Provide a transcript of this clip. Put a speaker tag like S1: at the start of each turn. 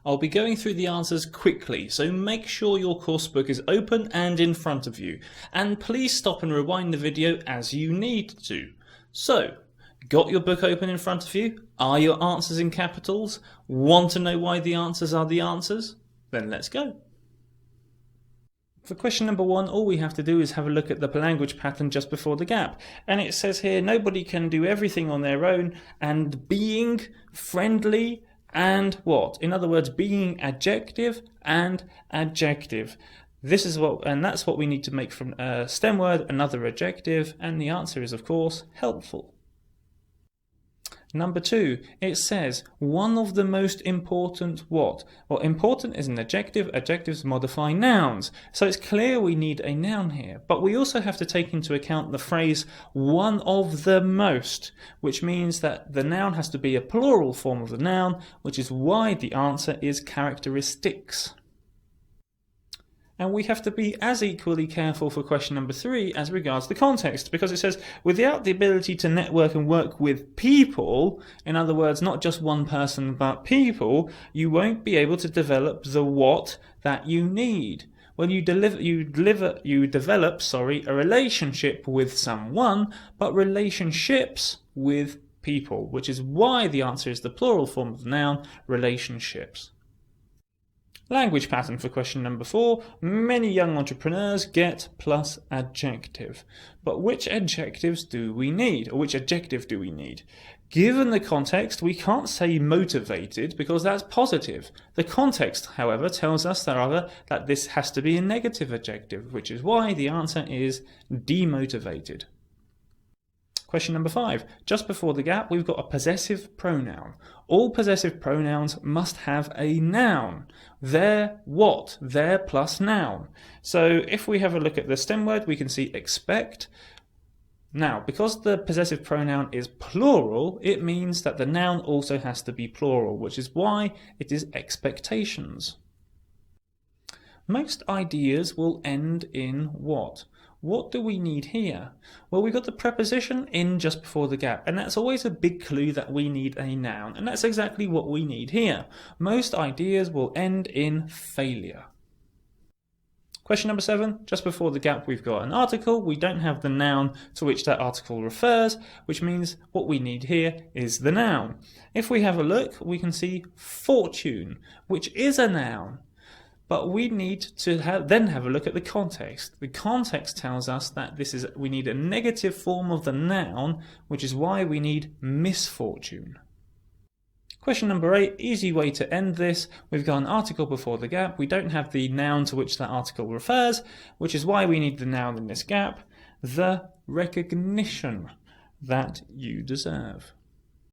S1: I'll be going through the answers quickly, so make sure your course book is open and in front of you, and please stop and rewind the video as you need to. So, got your book open in front of you? Are your answers in capitals? Want to know why the answers are the answers? Then let's go. For question number 1, all we have to do is have a look at the language pattern just before the gap. And it says here, nobody can do everything on their own, and being, friendly, and what? In other words, being adjective and adjective. This is what, and that's what we need to make from a stem word another adjective, and the answer is, of course, helpful. Number 2, it says one of the most important what? Well, important is an adjective. Adjectives modify nouns. So it's clear we need a noun here. But we also have to take into account the phrase one of the most, which means that the noun has to be a plural form of the noun, which is why the answer is characteristics. And we have to be as equally careful for question number 3 as regards the context, because it says without the ability to network and work with people, in other words, not just one person but people, you won't be able to develop the what that you need. When you develop a relationship with someone, but relationships with people, which is why the answer is the plural form of the noun, relationships. Language pattern for question number 4. Many young entrepreneurs get plus adjective. But which adjectives do we need? Or which adjective do we need? Given the context, we can't say motivated because that's positive. The context, however, tells us that this has to be a negative adjective, which is why the answer is demotivated. Question number 5. Just before the gap, we've got a possessive pronoun. All possessive pronouns must have a noun. Their what? Their plus noun. So if we have a look at the stem word, we can see expect. Now, because the possessive pronoun is plural, it means that the noun also has to be plural, which is why it is expectations. Most ideas will end in what? What do we need here? Well, we've got the preposition in just before the gap, and that's always a big clue that we need a noun, and that's exactly what we need here. Most ideas will end in failure. Question number 7, just before the gap we've got an article. We don't have the noun to which that article refers, which means what we need here is the noun. If we have a look, we can see fortune, which is a noun. But we need to then have a look at the context. The context tells us that we need a negative form of the noun, which is why we need misfortune. Question number 8, easy way to end this. We've got an article before the gap. We don't have the noun to which that article refers, which is why we need the noun in this gap. The recognition that you deserve.